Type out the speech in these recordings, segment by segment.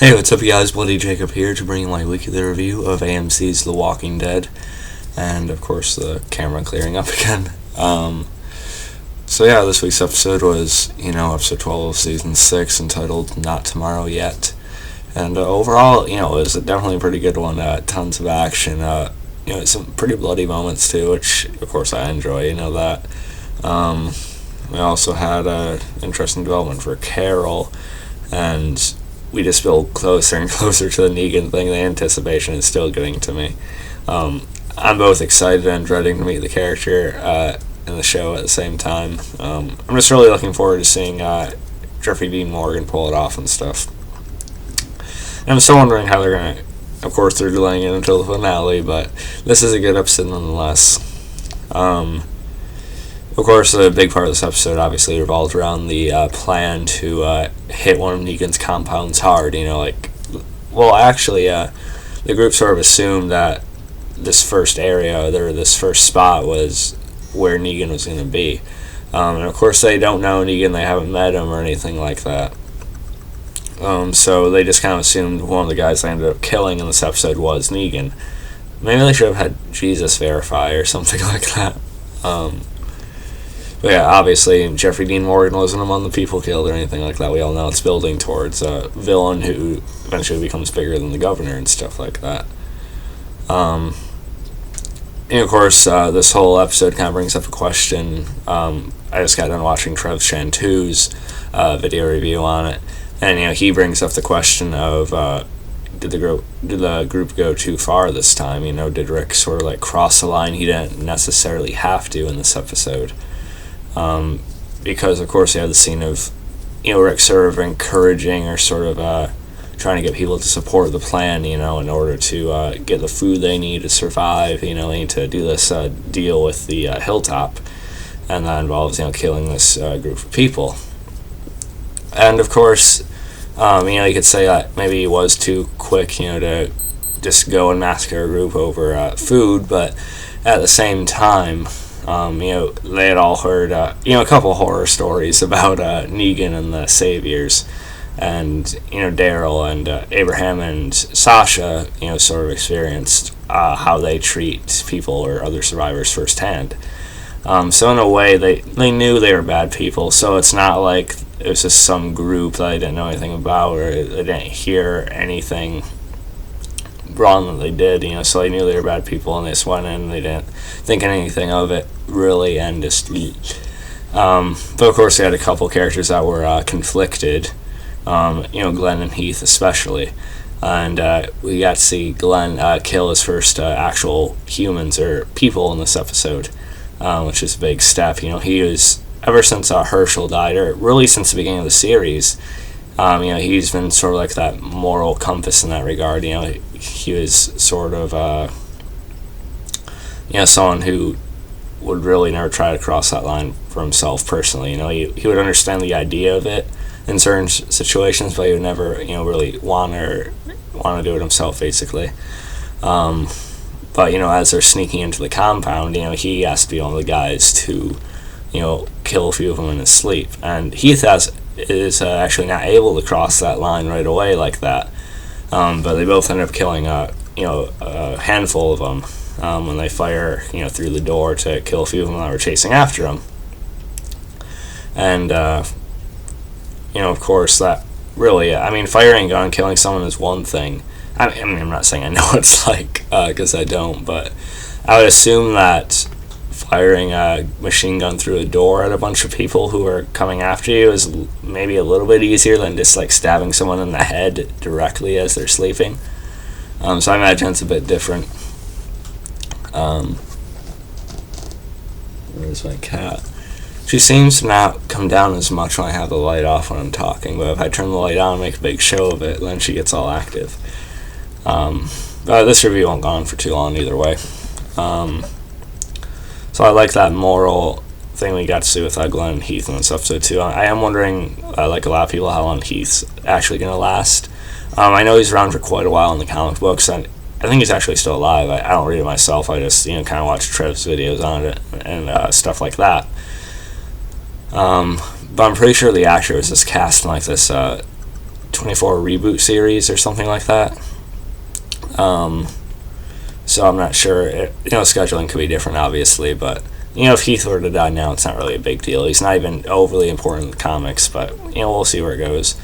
Hey, what's up, you guys? Bloody Jacob here to bring you my weekly review of AMC's The Walking Dead, and of course the camera clearing up again. So yeah, this week's episode was, episode 12 of season 6, entitled Not Tomorrow Yet, and overall, it was definitely a pretty good one. Tons of action, some pretty bloody moments too, which of course I enjoy. That. We also had an interesting development for Carol, and we just feel closer and closer to the Negan thing. The anticipation is still getting to me. I'm both excited and dreading to meet the character in the show at the same time. I'm just really looking forward to seeing Jeffrey Dean Morgan pull it off and stuff. And I'm still wondering how they're going to... Of course, they're delaying it until the finale, but this is a good episode nonetheless. Of course, a big part of this episode obviously revolved around the plan to hit one of Negan's compounds hard. The group sort of assumed that this first area, or this first spot, was where Negan was going to be. And of course, they don't know Negan, they haven't met him or anything like that. So they just kind of assumed one of the guys they ended up killing in this episode was Negan. Maybe they should have had Jesus verify or something like that. But yeah, obviously, Jeffrey Dean Morgan wasn't among the people killed or anything like that. We all know it's building towards a villain who eventually becomes bigger than the governor and stuff like that. And of course, this whole episode kind of brings up a question. I just got done watching Trev Chantu's video review on it, and he brings up the question of did the group go too far this time? Did Rick sort of cross the line he didn't necessarily have to in this episode? Because of course you have the scene of Rick sort of encouraging or sort of trying to get people to support the plan, in order to get the food they need to survive. They need to do this deal with the hilltop, and that involves killing this group of people. And of course, you could say that maybe he was too quick, to just go and massacre a group over food, but at the same time, they had all heard, a couple horror stories about Negan and the Saviors, and, Daryl and Abraham and Sasha, sort of experienced how they treat people or other survivors firsthand. So in a way, they knew they were bad people, so it's not like it was just some group that they didn't know anything about, or they didn't hear anything wrong that they did, so they knew they were bad people, and they just went in and they didn't think anything of it, really, and just but of course they had a couple characters that were conflicted, Glenn and Heath especially, and we got to see Glenn kill his first actual humans or people in this episode, which is a big step. He was, ever since Herschel died, or really since the beginning of the series, he's been sort of like that moral compass in that regard. He was sort of, someone who would really never try to cross that line for himself personally. He would understand the idea of it in certain situations, but he would never, really want to do it himself, basically. But, as they're sneaking into the compound, he has to be one of the guys to, kill a few of them in his sleep. And Heath is actually not able to cross that line right away like that. But they both end up killing a handful of them when they fire through the door to kill a few of them that were chasing after them. And of course that really, firing a gun, killing someone is one thing. I'm not saying I know what it's like, because I don't, but I would assume that firing a machine gun through a door at a bunch of people who are coming after you is maybe a little bit easier than just stabbing someone in the head directly as they're sleeping. So I imagine it's a bit different. Where's my cat? She seems to not come down as much when I have the light off when I'm talking, but if I turn the light on and make a big show of it, then she gets all active. But this review won't go on for too long either way. So I like that moral thing we got to see with Glenn and Heath in this episode too. I am wondering, like a lot of people, how long Heath's actually going to last. I know he's around for quite a while in the comic books, and I think he's actually still alive. I don't read it myself. I just kind of watch Trev's videos on it and stuff like that. But I'm pretty sure the actor was just cast in this 24 reboot series or something like that. So I'm not sure. Scheduling could be different, obviously, but if Heath were to die now, it's not really a big deal. He's not even overly important in the comics, but we'll see where it goes.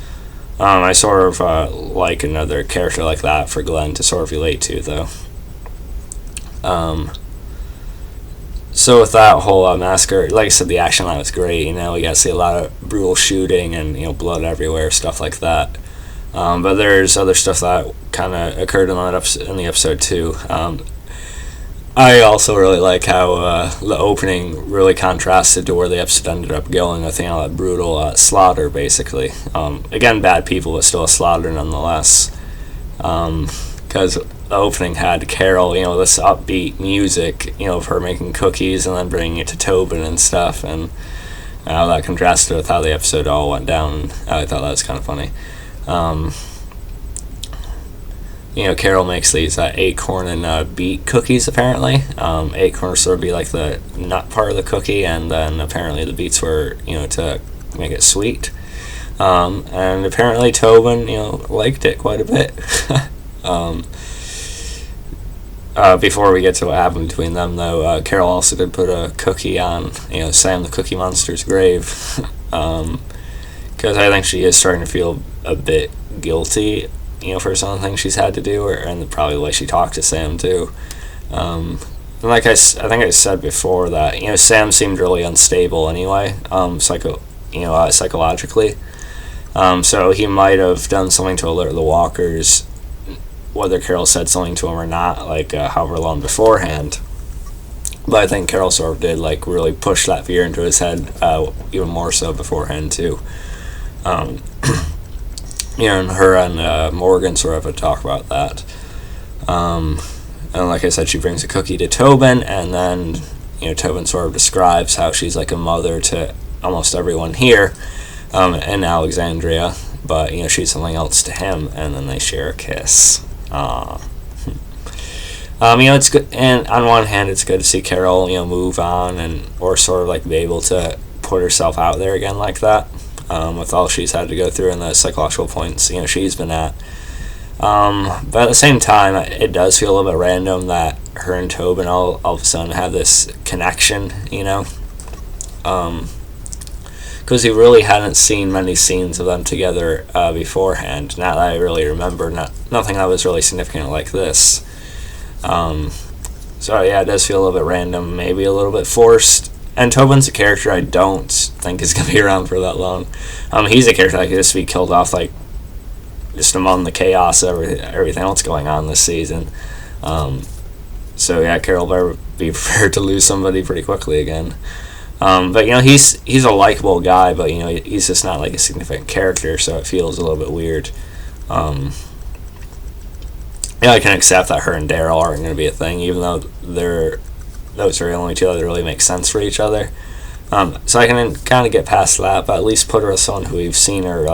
I sort of like another character like that for Glenn to sort of relate to, though. So with that whole massacre, like I said, the action line was great. We got to see a lot of brutal shooting and blood everywhere, stuff like that. But there's other stuff that kind of occurred in the episode too. I also really like how the opening really contrasted to where the episode ended up going with that brutal slaughter, basically. Again, bad people, but still a slaughter nonetheless. Because the opening had Carol, this upbeat music, of her making cookies and then bringing it to Tobin and stuff, and how that contrasted with how the episode all went down. I thought that was kind of funny. Carol makes these acorn and beet cookies, apparently. Acorn sort of be like the nut part of the cookie, and then apparently the beets were, to make it sweet. And apparently Tobin, liked it quite a bit. Before we get to what happened between them, though, Carol also did put a cookie on, Sam the Cookie Monster's grave. Because I think she is starting to feel a bit guilty, for some of the things she's had to do, and probably the way she talked to Sam too. And like I think I said before that Sam seemed really unstable anyway, psychologically. So he might have done something to alert the walkers, whether Carol said something to him or not, like however long beforehand. But I think Carol sort of did really push that fear into his head, even more so beforehand too. And her and Morgan sort of talk about that. And like I said, she brings a cookie to Tobin, and then Tobin sort of describes how she's like a mother to almost everyone here in Alexandria, but she's something else to him, and then they share a kiss. It's good, and on one hand, it's good to see Carol, move on or sort of be able to put herself out there again like that. With all she's had to go through and the psychological points she's been at. But at the same time, it does feel a little bit random that her and Tobin all of a sudden have this connection, because he really hadn't seen many scenes of them together beforehand. Not that I really remember, nothing that was really significant like this. So yeah, it does feel a little bit random, maybe a little bit forced. And Tobin's a character I don't think is going to be around for that long. He's a character that could just be killed off, just among the chaos of everything else going on this season. So yeah, Carol better be prepared to lose somebody pretty quickly again. But he's a likable guy, but he's just not a significant character, so it feels a little bit weird. I can accept that her and Daryl aren't going to be a thing, even though those are the only two that really make sense for each other. So I can kind of get past that, but at least put her with someone who we've seen her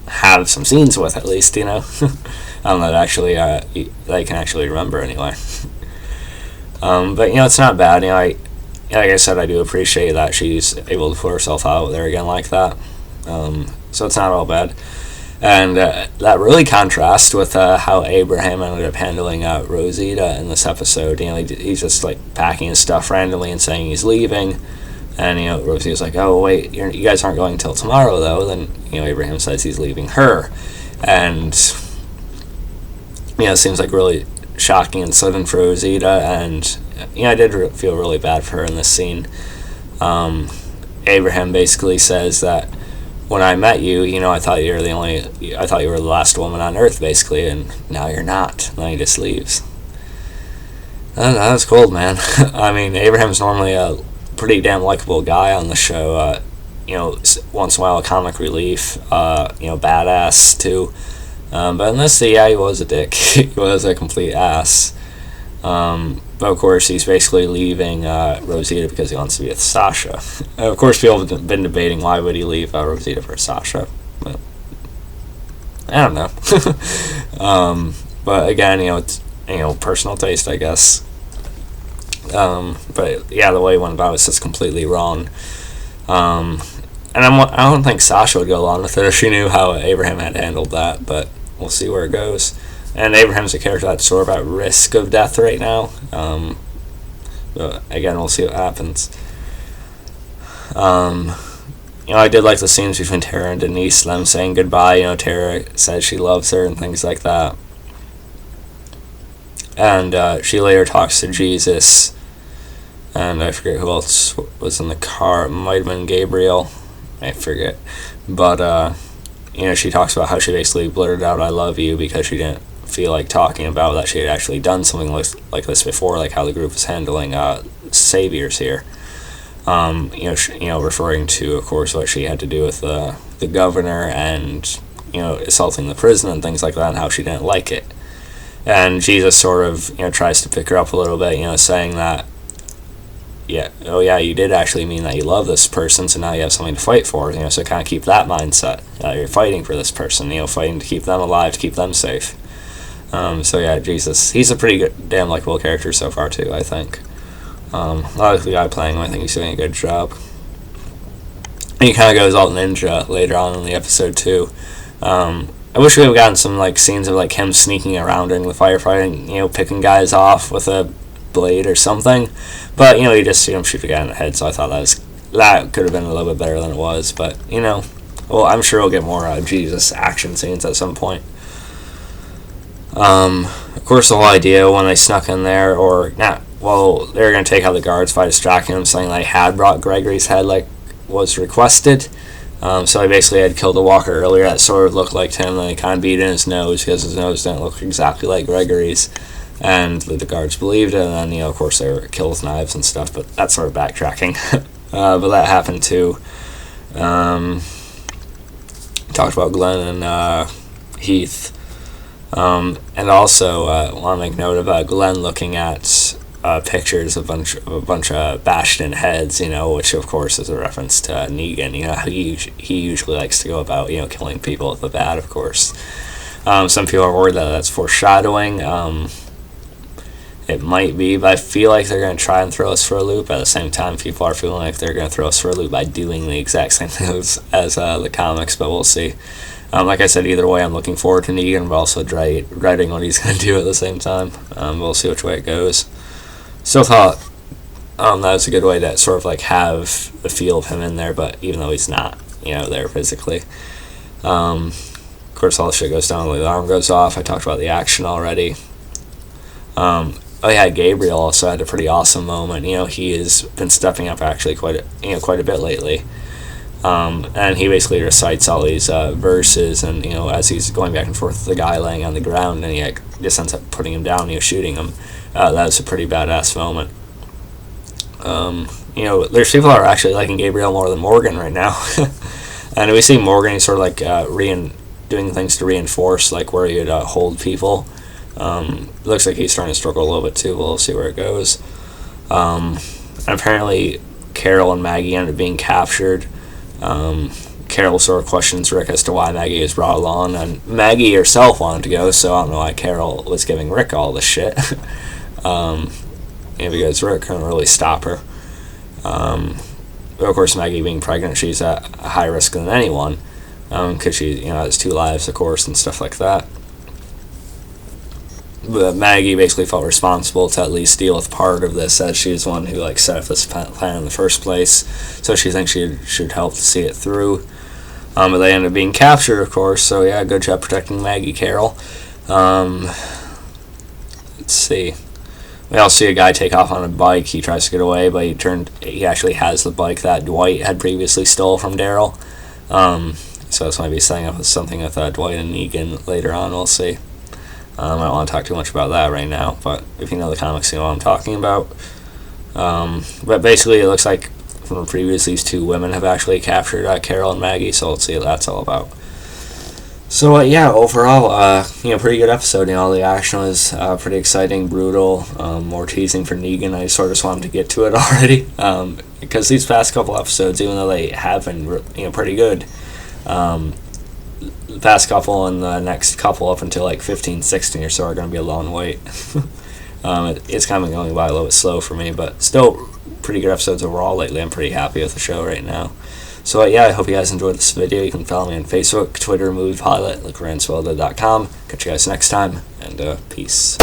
have some scenes with, at least, that actually they can actually remember anyway. But it's not bad. Like I said, I do appreciate that she's able to put herself out there again like that. So it's not all bad. And that really contrasts with how Abraham ended up handling Rosita in this episode. He's just packing his stuff randomly and saying he's leaving. And Rosita's like, "Oh wait, you guys aren't going until tomorrow though." Then Abraham says he's leaving her, and it seems really shocking and sudden for Rosita. And I did feel really bad for her in this scene. Abraham basically says that, when I met you, I thought you were the last woman on Earth, basically, and now you're not. And then he just leaves. That was cold, man. I mean, Abraham's normally a pretty damn likable guy on the show. Once in a while a comic relief, badass too. But in this, he was a dick. He was a complete ass. But of course, he's basically leaving Rosita because he wants to be with Sasha. Of course, people have been debating why would he leave Rosita for Sasha. But I don't know. But again, it's personal taste, I guess. But yeah, the way he went about it is just completely wrong. and I don't think Sasha would go along with it if she knew how Abraham had handled that, but we'll see where it goes. And Abraham's a character that's sort of at risk of death right now. But again, we'll see what happens. I did like the scenes between Tara and Denise, them saying goodbye. Tara says she loves her and things like that. And she later talks to Jesus. And I forget who else was in the car. It might have been Gabriel. I forget. But, she talks about how she basically blurted out, "I love you," because she didn't feel like talking about that she had actually done something like this before, like how the group was handling saviors here. Referring to, of course, what she had to do with the governor and, assaulting the prison and things like that, and how she didn't like it. And Jesus sort of, tries to pick her up a little bit, saying that, you did actually mean that you love this person, so now you have something to fight for, so kind of keep that mindset. You're fighting for this person, fighting to keep them alive, to keep them safe. Jesus, he's a pretty good, damn likable character so far, too, I think. I like the guy playing him. I think he's doing a good job. And he kind of goes all ninja later on in the episode, too. I wish we would have gotten some, scenes of, him sneaking around during the firefighting, picking guys off with a blade or something. But, you just see him shoot a guy in the head, so I thought that could have been a little bit better than it was. But, well, I'm sure we'll get more Jesus action scenes at some point. Of course, the whole idea when they snuck in there, they were going to take out the guards by distracting them, saying they had brought Gregory's head like was requested. So they basically had killed a walker earlier that sort of looked like him, and they kind of beat in his nose because his nose didn't look exactly like Gregory's. And the guards believed it, and then, of course, they were killed with knives and stuff, but that's sort of backtracking. But that happened too. Talked about Glenn and Heath. And also, want to make note of Glenn looking at pictures of a bunch of bashed in heads, which of course is a reference to Negan. How he usually likes to go about, killing people with the bat, of course. Some people are worried that that's foreshadowing. It might be, but I feel like they're going to try and throw us for a loop. At the same time, people are feeling like they're going to throw us for a loop by doing the exact same thing as the comics, but we'll see. Like I said, either way, I'm looking forward to Negan, but also dreading what he's going to do at the same time. We'll see which way it goes. Still thought that was a good way to sort of have the feel of him in there, but even though he's not, there physically. Of course, all the shit goes down, the alarm goes off. I talked about the action already. Gabriel also had a pretty awesome moment. He has been stepping up actually quite a bit lately. And he basically recites all these verses, and as he's going back and forth with the guy laying on the ground, and he just ends up putting him down, shooting him. That was a pretty badass moment. There's people that are actually liking Gabriel more than Morgan right now. And we see Morgan, he's sort of doing things to reinforce where he'd hold people. Looks like he's starting to struggle a little bit too. We'll see where it goes. And apparently Carol and Maggie ended up being captured. Carol sort of questions Rick as to why Maggie was brought along, and Maggie herself wanted to go, so I don't know why Carol was giving Rick all this shit. Because Rick couldn't really stop her. But of course, Maggie being pregnant, she's at a higher risk than anyone, because she has 2 lives, of course, and stuff like that. But Maggie basically felt responsible to at least deal with part of this, as she was the one who set up this plan in the first place. So she thinks she should help to see it through. But they ended up being captured, of course. So yeah, good job protecting Maggie, Carol. Let's see. We also see a guy take off on a bike. He tries to get away, but he actually has the bike that Dwight had previously stole from Daryl. So this might be setting up with something with Dwight and Negan later on. We'll see. I don't want to talk too much about that right now, but if you know the comics, you know what I'm talking about. But basically, it looks like from the previous, these 2 women have actually captured Carol and Maggie, so let's see what that's all about. So, overall, pretty good episode. The action was pretty exciting, brutal, more teasing for Negan. I sort of just wanted to get to it already, because these past couple episodes, even though they have been, pretty good, the past couple and the next couple up until 15, 16 or so are going to be a long wait. It's kind of going by a little bit slow for me, but still pretty good episodes overall lately. I'm pretty happy with the show right now. So yeah, I hope you guys enjoyed this video. You can follow me on Facebook, Twitter, Movie Pilot, look around Swelda.com. Catch you guys next time, and peace.